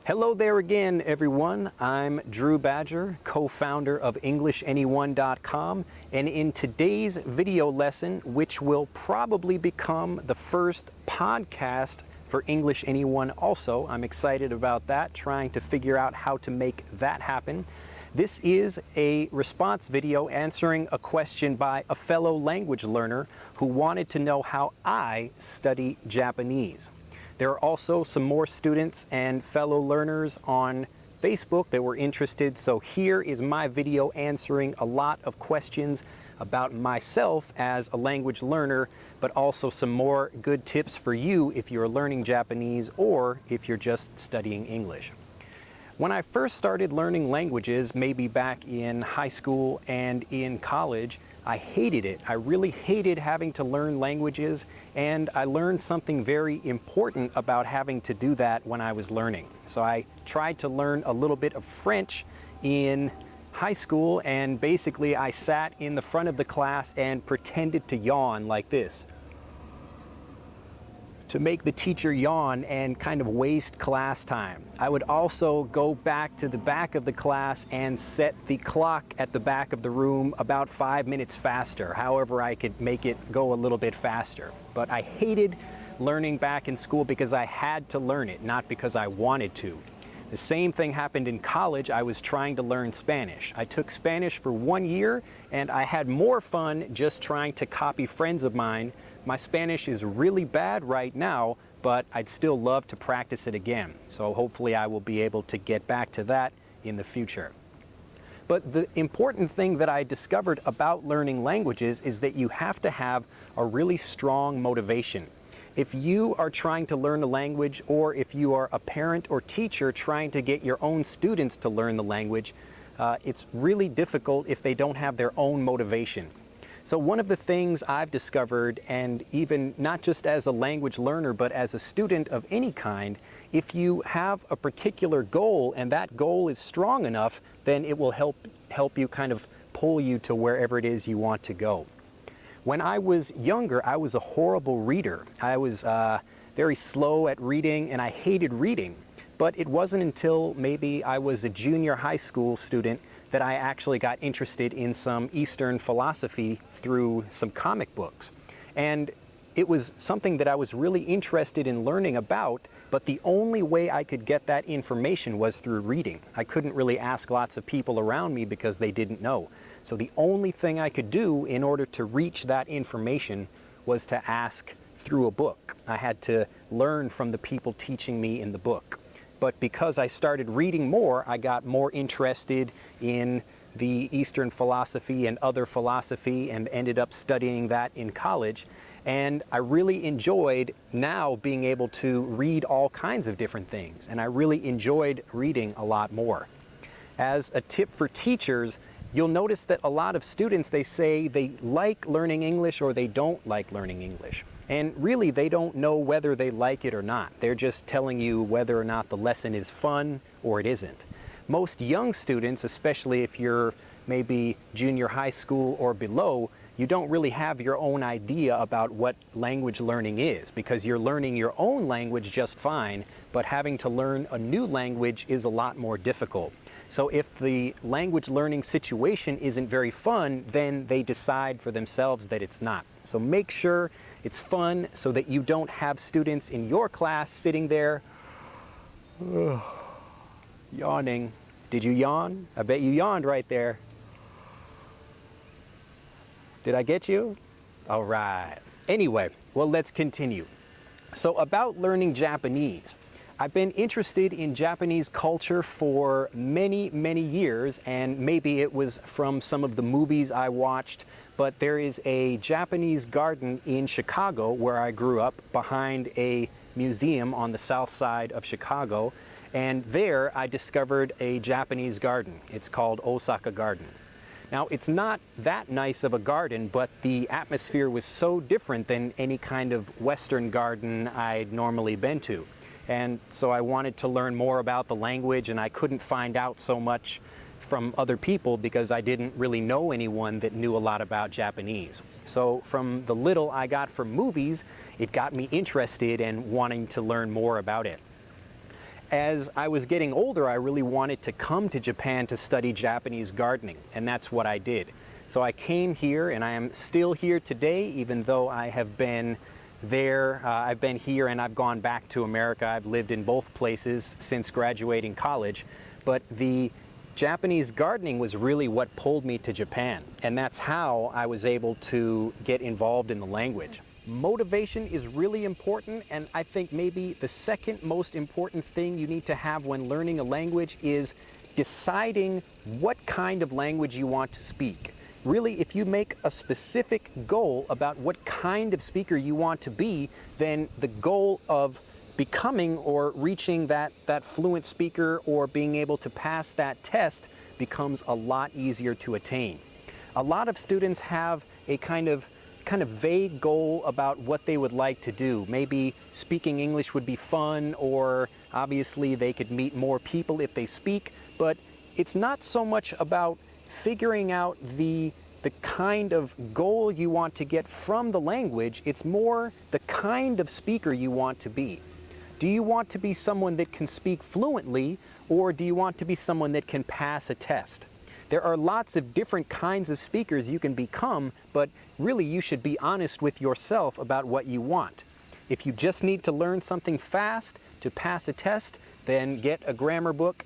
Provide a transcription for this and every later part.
Hello there again, everyone. I'm Drew Badger, co-founder of EnglishAnyone.com, and in today's video lesson, which will probably become the first podcast for English Anyone also, I'm excited about that, trying to figure out how to make that happen. This is a response video answering a question by a fellow language learner who wanted to know how I study Japanese. There are also some more students and fellow learners on Facebook that were interested, so here is my video answering a lot of questions about myself as a language learner, but also some more good tips for you if you're learning Japanese or if you're just studying English. When I first started learning languages, maybe back in high school and in college, I hated it. I really hated having to learn languages, and I learned something very important about having to do that when I was learning. So I tried to learn a little bit of French in high school, and basically I sat in the front of the class and pretended to yawn like this, to make the teacher yawn and kind of waste class time. I would also go back to the back of the class and set the clock at the back of the room about 5 minutes faster. However, I could make it go a little bit faster. But I hated learning back in school because I had to learn it, not because I wanted to. The same thing happened in college. I was trying to learn Spanish. I took Spanish for 1 year, and I had more fun just trying to copy friends of mine. My Spanish is really bad right now, but I'd still love to practice it again. So hopefully I will be able to get back to that in the future. But the important thing that I discovered about learning languages is that you have to have a really strong motivation. If you are trying to learn a language, or if you are a parent or teacher trying to get your own students to learn the language, it's really difficult if they don't have their own motivation. So one of the things I've discovered, and even not just as a language learner, but as a student of any kind, if you have a particular goal and that goal is strong enough, then it will help you kind of pull you to wherever it is you want to go. When I was younger, I was a horrible reader. I was very slow at reading, and I hated reading. But it wasn't until maybe I was a junior high school student that I actually got interested in some Eastern philosophy through some comic books. And it was something that I was really interested in learning about, but the only way I could get that information was through reading. I couldn't really ask lots of people around me because they didn't know. So the only thing I could do in order to reach that information was to ask through a book. I had to learn from the people teaching me in the book. But because I started reading more, I got more interested in the Eastern philosophy and other philosophy, and ended up studying that in college. And I really enjoyed now being able to read all kinds of different things. And I really enjoyed reading a lot more. As a tip for teachers, you'll notice that a lot of students, they say they like learning English or they don't like learning English. And really, they don't know whether they like it or not. They're just telling you whether or not the lesson is fun or it isn't. Most young students, especially if you're maybe junior high school or below, you don't really have your own idea about what language learning is, because you're learning your own language just fine, but having to learn a new language is a lot more difficult. So if the language learning situation isn't very fun, then they decide for themselves that it's not. So make sure it's fun so that you don't have students in your class sitting there yawning. Did you yawn? I bet you yawned right there. Did I get you? All right. Anyway, well, let's continue. So about learning Japanese. I've been interested in Japanese culture for many, many years, and maybe it was from some of the movies I watched, but there is a Japanese garden in Chicago where I grew up, behind a museum on the south side of Chicago, and there I discovered a Japanese garden. It's called Osaka Garden. Now, it's not that nice of a garden, but the atmosphere was so different than any kind of Western garden I'd normally been to. And so I wanted to learn more about the language, and I couldn't find out so much from other people because I didn't really know anyone that knew a lot about Japanese. So from the little I got from movies, it got me interested in wanting to learn more about it. as I was getting older, I really wanted to come to Japan to study Japanese gardening, and that's what I did. So I came here, and I am still here today, even though I have been there. I've been here and I've gone back to America. I've lived in both places since graduating college, but the Japanese gardening was really what pulled me to Japan, and that's how I was able to get involved in the language. Motivation is really important, and I think maybe the second most important thing you need to have when learning a language is deciding what kind of language you want to speak. Really, if you make a specific goal about what kind of speaker you want to be, then the goal of becoming or reaching that fluent speaker or being able to pass that test becomes a lot easier to attain. A lot of students have a kind of vague goal about what they would like to do. Maybe speaking English would be fun, or obviously they could meet more people if they speak, but it's not so much about figuring out the kind of goal you want to get from the language. It's more the kind of speaker you want to be. Do you want to be someone that can speak fluently, or do you want to be someone that can pass a test? There are lots of different kinds of speakers you can become, but really you should be honest with yourself about what you want. If you just need to learn something fast to pass a test, then get a grammar book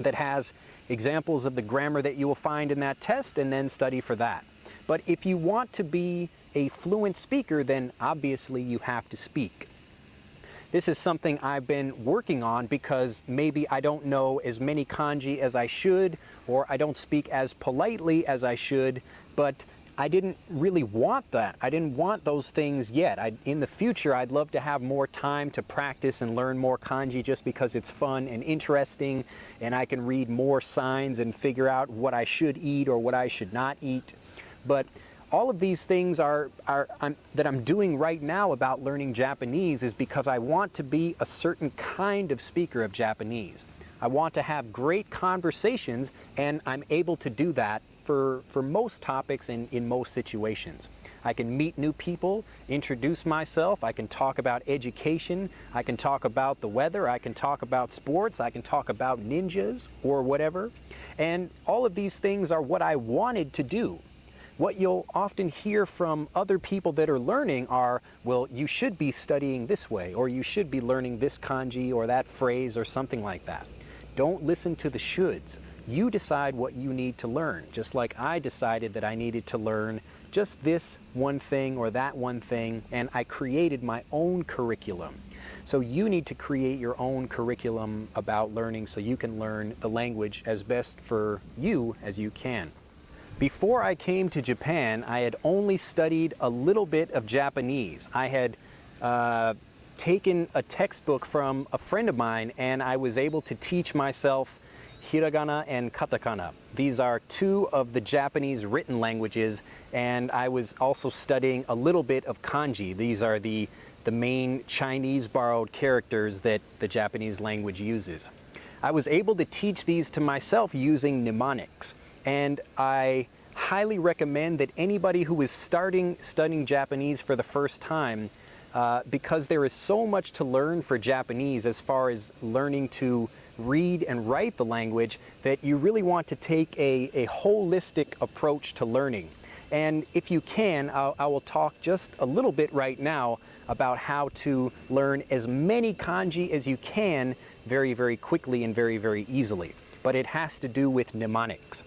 that has examples of the grammar that you will find in that test, and then study for that. But if you want to be a fluent speaker, then obviously you have to speak. This is something I've been working on because maybe I don't know as many kanji as I should, or I don't speak as politely as I should, but I didn't really want that. I didn't want those things yet. In the future, I'd love to have more time to practice and learn more kanji just because it's fun and interesting, and I can read more signs and figure out what I should eat or what I should not eat. But all of these things that I'm doing right now about learning Japanese is because I want to be a certain kind of speaker of Japanese. I want to have great conversations, and I'm able to do that for most topics and in most situations. I can meet new people, introduce myself, I can talk about education, I can talk about the weather, I can talk about sports, I can talk about ninjas or whatever. And all of these things are what I wanted to do. What you'll often hear from other people that are learning are, well, you should be studying this way, or you should be learning this kanji or that phrase or something like that. Don't listen to the shoulds. You decide what you need to learn, just like I decided that I needed to learn just this one thing or that one thing, and I created my own curriculum. So you need to create your own curriculum about learning so you can learn the language as best for you as you can. Before I came to Japan, I had only studied a little bit of Japanese. I had taken a textbook from a friend of mine, and I was able to teach myself hiragana and katakana. These are two of the Japanese written languages, and I was also studying a little bit of kanji. These are the main Chinese borrowed characters that the Japanese language uses. I was able to teach these to myself using mnemonics. And I highly recommend that anybody who is studying Japanese for the first time, because there is so much to learn for Japanese as far as learning to read and write the language, that you really want to take a holistic approach to learning. And if you can, I will talk just a little bit right now about how to learn as many kanji as you can very, very quickly and very, very easily. But it has to do with mnemonics.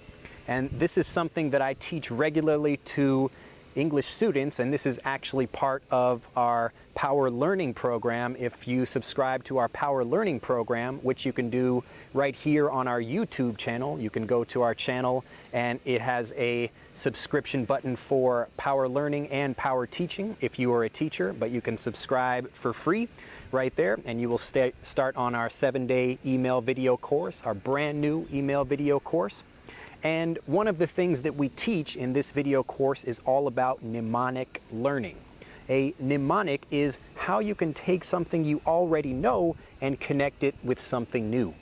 And this is something that I teach regularly to English students, and this is actually part of our Power Learning program. If you subscribe to our Power Learning program, which you can do right here on our YouTube channel, you can go to our channel and it has a subscription button for Power Learning and Power Teaching if you are a teacher, but you can subscribe for free right there, and you will start on our 7-day email video course, our brand new email video course. And one of the things that we teach in this video course is all about mnemonic learning. A mnemonic is how you can take something you already know and connect it with something new.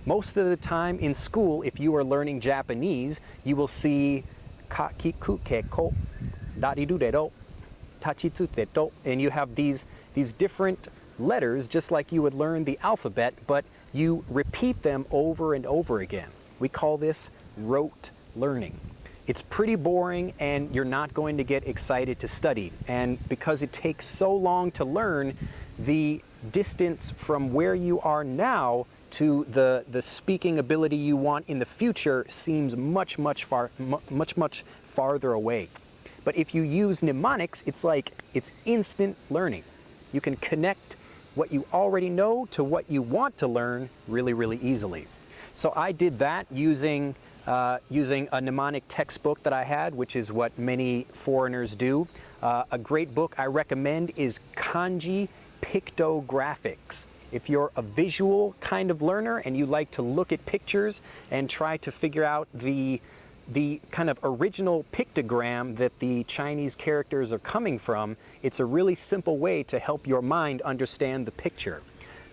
Most of the time in school, if you are learning Japanese, you will see ka kiku ke ko, dariru de ro, tachitsu te to, and you have these different letters just like you would learn the alphabet, but you repeat them over and over again. We call this rote learning. It's pretty boring and you're not going to get excited to study. And because it takes so long to learn, the distance from where you are now to the speaking ability you want in the future seems much farther away. But if you use mnemonics, it's instant learning. You can connect what you already know to what you want to learn really easily. So I did that using a mnemonic textbook that I had, which is what many foreigners do. A great book I recommend is Kanji Pict-O-Graphix. If you're a visual kind of learner and you like to look at pictures and try to figure out the kind of original pictogram that the Chinese characters are coming from, it's a really simple way to help your mind understand the picture.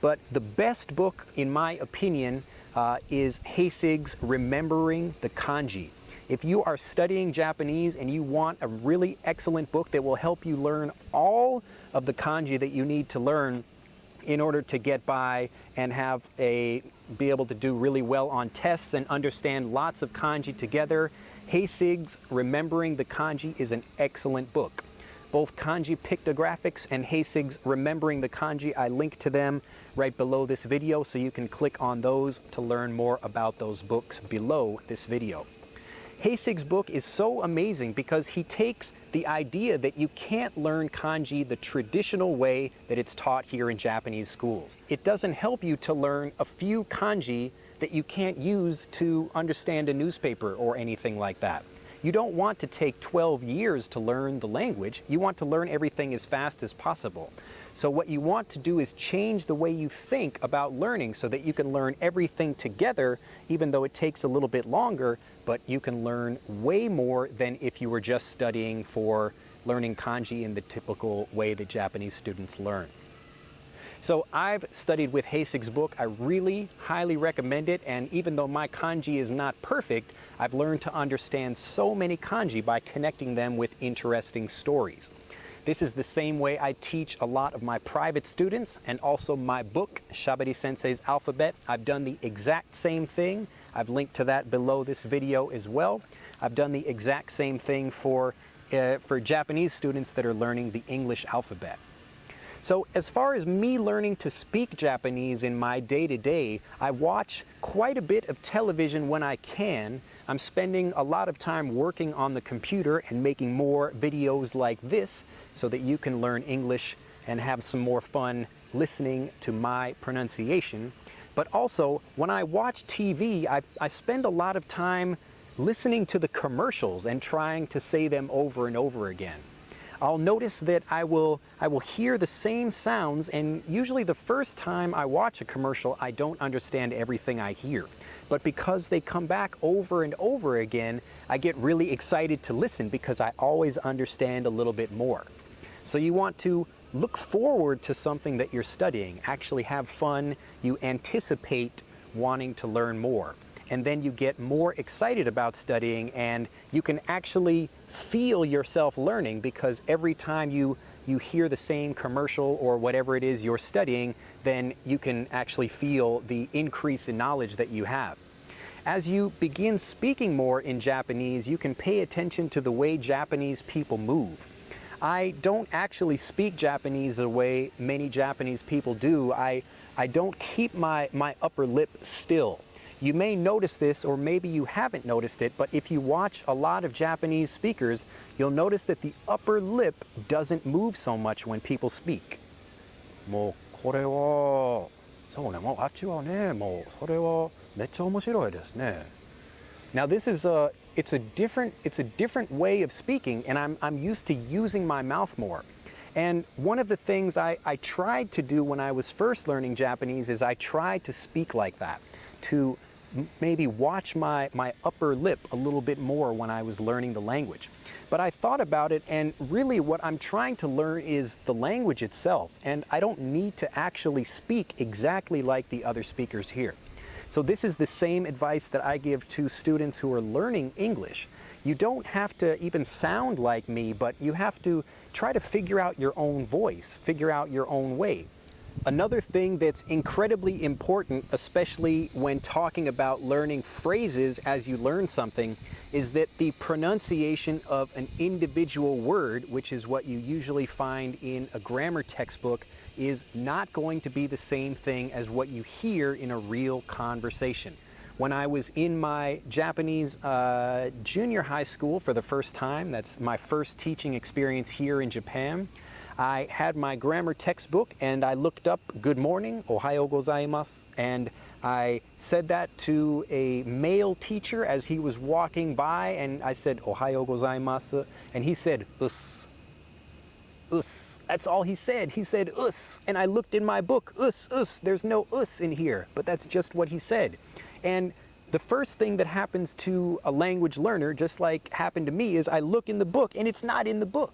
But the best book, in my opinion, is Heisig's Remembering the Kanji. If you are studying Japanese and you want a really excellent book that will help you learn all of the kanji that you need to learn in order to get by and be able to do really well on tests and understand lots of kanji together, Heisig's Remembering the Kanji is an excellent book. Both Kanji Pict-O-Graphix and Heisig's Remembering the Kanji, I link to them right below this video, so you can click on those to learn more about those books below this video. Heisig's book is so amazing because he takes the idea that you can't learn kanji the traditional way that it's taught here in Japanese schools. It doesn't help you to learn a few kanji that you can't use to understand a newspaper or anything like that. You don't want to take 12 years to learn the language. You want to learn everything as fast as possible. So what you want to do is change the way you think about learning so that you can learn everything together, even though it takes a little bit longer, but you can learn way more than if you were just studying for learning kanji in the typical way that Japanese students learn. So I've studied with Heisig's book. I really highly recommend it, and even though my kanji is not perfect, I've learned to understand so many kanji by connecting them with interesting stories. This is the same way I teach a lot of my private students, and also my book, Shabari Sensei's Alphabet. I've done the exact same thing. I've linked to that below this video as well. I've done the exact same thing for Japanese students that are learning the English alphabet. So as far as me learning to speak Japanese in my day-to-day, I watch quite a bit of television when I can. I'm spending a lot of time working on the computer and making more videos like this so that you can learn English and have some more fun listening to my pronunciation. But also, when I watch TV, I spend a lot of time listening to the commercials and trying to say them over and over again. I'll notice that I will hear the same sounds, and usually the first time I watch a commercial, I don't understand everything I hear. But because they come back over and over again, I get really excited to listen because I always understand a little bit more. So you want to look forward to something that you're studying, actually have fun, you anticipate wanting to learn more. And then you get more excited about studying, and you can actually feel yourself learning because every time you hear the same commercial or whatever it is you're studying, then you can actually feel the increase in knowledge that you have. As you begin speaking more in Japanese, you can pay attention to the way Japanese people move. I don't actually speak Japanese the way many Japanese people do. I don't keep my upper lip still. You may notice this, or maybe you haven't noticed it, but if you watch a lot of Japanese speakers, you'll notice that the upper lip doesn't move so much when people speak. Now this is it's a different way of speaking, and I'm used to using my mouth more. And one of the things I tried to do when I was first learning Japanese is I tried to speak like that, to maybe watch my upper lip a little bit more when I was learning the language. But I thought about it, and really what I'm trying to learn is the language itself, and I don't need to actually speak exactly like the other speakers here. So this is the same advice that I give to students who are learning English. You don't have to even sound like me, but you have to try to figure out your own voice, figure out your own way. Another thing that's incredibly important, especially when talking about learning phrases as you learn something, is that the pronunciation of an individual word, which is what you usually find in a grammar textbook, is not going to be the same thing as what you hear in a real conversation. When I was in my Japanese junior high school for the first time, that's my first teaching experience here in Japan, I had my grammar textbook and I looked up good morning, ohayo gozaimasu, and I said that to a male teacher as he was walking by, and I said ohayo gozaimasu, and he said us, us. That's all he said. He said us, and I looked in my book, us, there's no us in here, but that's just what he said. And the first thing that happens to a language learner, just like happened to me, is I look in the book and it's not in the book.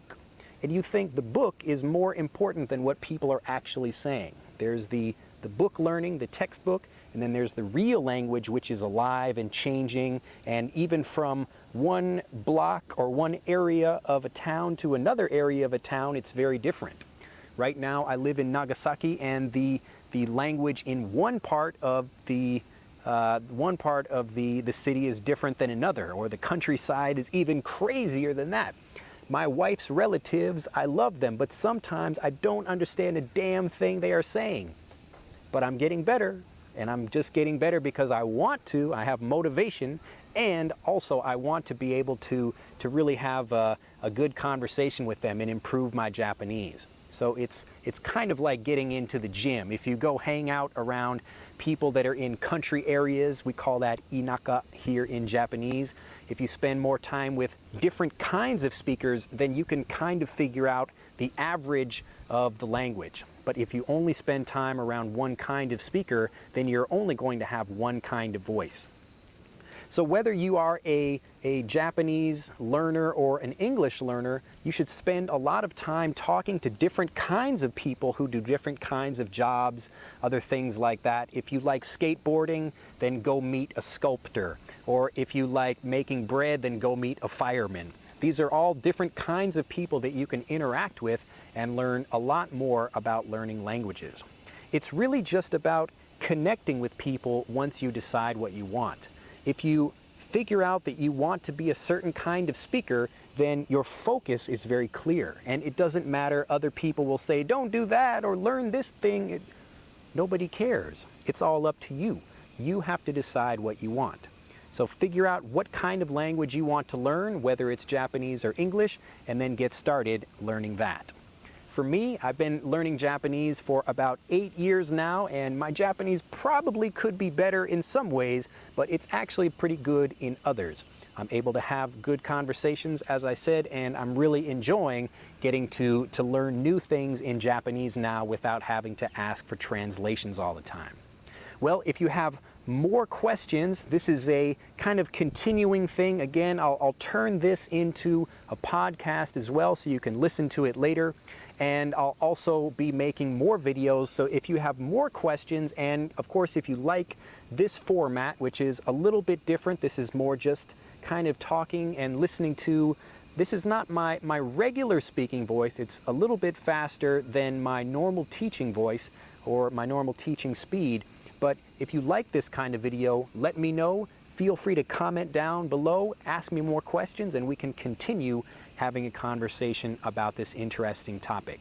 And you think the book is more important than what people are actually saying. There's the book learning, the textbook, and then there's the real language, which is alive and changing, and even from one block or one area of a town to another area of a town, it's very different. Right now I live in Nagasaki, and the language in one part of the city is different than another, or the countryside is even crazier than that. My wife's relatives, I love them, but sometimes I don't understand a damn thing they are saying. But I'm getting better, and I'm just getting better because I want to, I have motivation, and also I want to be able to really have a good conversation with them and improve my Japanese. So it's kind of like getting into the gym. If you go hang out around people that are in country areas, we call that inaka here in Japanese. If you spend more time with different kinds of speakers, then you can kind of figure out the average of the language. But if you only spend time around one kind of speaker, then you're only going to have one kind of voice. So whether you are a Japanese learner or an English learner, you should spend a lot of time talking to different kinds of people who do different kinds of jobs, other things like that. If you like skateboarding, then go meet a sculptor. Or if you like making bread, then go meet a fireman. These are all different kinds of people that you can interact with and learn a lot more about learning languages. It's really just about connecting with people once you decide what you want. If you figure out that you want to be a certain kind of speaker, then your focus is very clear. And it doesn't matter, other people will say, don't do that or learn this thing. Nobody cares. It's all up to you. You have to decide what you want. So figure out what kind of language you want to learn, whether it's Japanese or English, and then get started learning that. For me, I've been learning Japanese for about 8 years now, and my Japanese probably could be better in some ways, but it's actually pretty good in others. I'm able to have good conversations, as I said, and I'm really enjoying getting to learn new things in Japanese now without having to ask for translations all the time. Well, if you have more questions, this is a kind of continuing thing. Again, I'll turn this into a podcast as well, so you can listen to it later. And I'll also be making more videos, so if you have more questions, and of course if you like this format, which is a little bit different, this is more just kind of talking and listening to, this is not my regular speaking voice, it's a little bit faster than my normal teaching voice or my normal teaching speed. But if you like this kind of video, let me know. Feel free to comment down below, ask me more questions, and we can continue having a conversation about this interesting topic.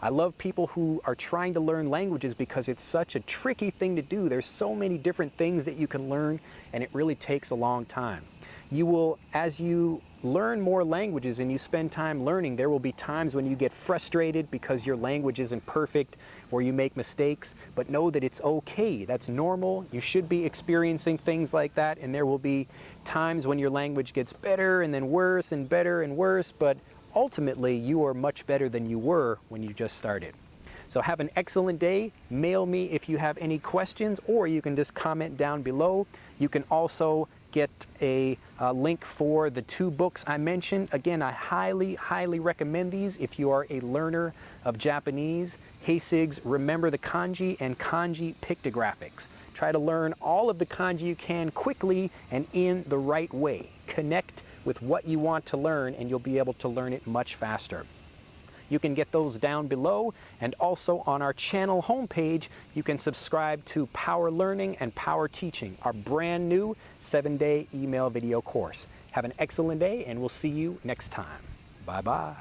I love people who are trying to learn languages because it's such a tricky thing to do. There's so many different things that you can learn, and it really takes a long time. You will, as you learn more languages and you spend time learning, there will be times when you get frustrated because your language isn't perfect or you make mistakes, but know that it's okay. That's normal. You should be experiencing things like that, and there will be times when your language gets better and then worse and better and worse, but ultimately you are much better than you were when you just started. So have an excellent day. Mail me if you have any questions, or you can just comment down below. You can also get a link for the 2 books I mentioned. Again, I highly recommend these if you are a learner of Japanese. Heisigs, Remember the Kanji, and Kanji Pict-O-Graphix. Try to learn all of the kanji you can quickly and in the right way. Connect with what you want to learn, and you'll be able to learn it much faster. You can get those down below, and also on our channel homepage, you can subscribe to Power Learning and Power Teaching, our brand new 7-day email video course. Have an excellent day, and we'll see you next time. Bye-bye.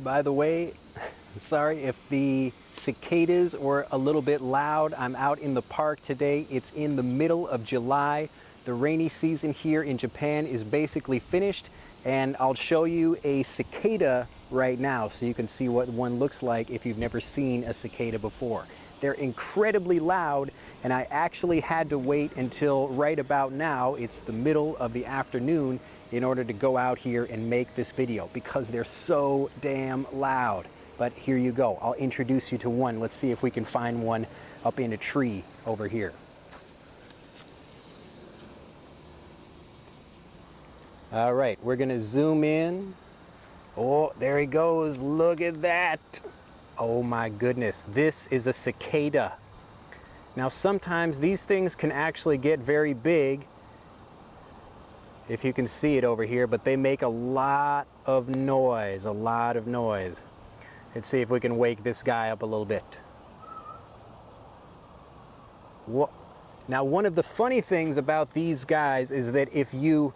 By the way, sorry if the cicadas were a little bit loud. I'm out in the park today. It's in the middle of July. The rainy season here in Japan is basically finished, and I'll show you a cicada right now so you can see what one looks like if you've never seen a cicada before. They're incredibly loud, and I actually had to wait until right about now, it's the middle of the afternoon, in order to go out here and make this video because they're so damn loud. But here you go. I'll introduce you to one. Let's see if we can find one up in a tree over here. All right, we're gonna zoom in. Oh, there he goes. Look at that. Oh my goodness, this is a cicada. Now sometimes these things can actually get very big, if you can see it over here, but they make a lot of noise, Let's see if we can wake this guy up a little bit. Now one of the funny things about these guys is that if you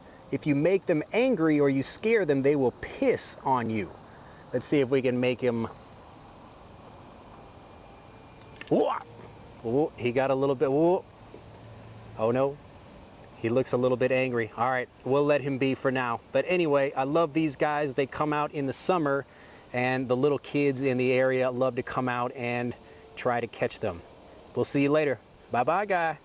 make them angry or you scare them, they will piss on you. Let's see if we can make him. Oh, he got a little bit. Oh no. He looks a little bit angry. All right, we'll let him be for now. But anyway, I love these guys. They come out in the summer, and the little kids in the area love to come out and try to catch them. We'll see you later. Bye-bye, guy.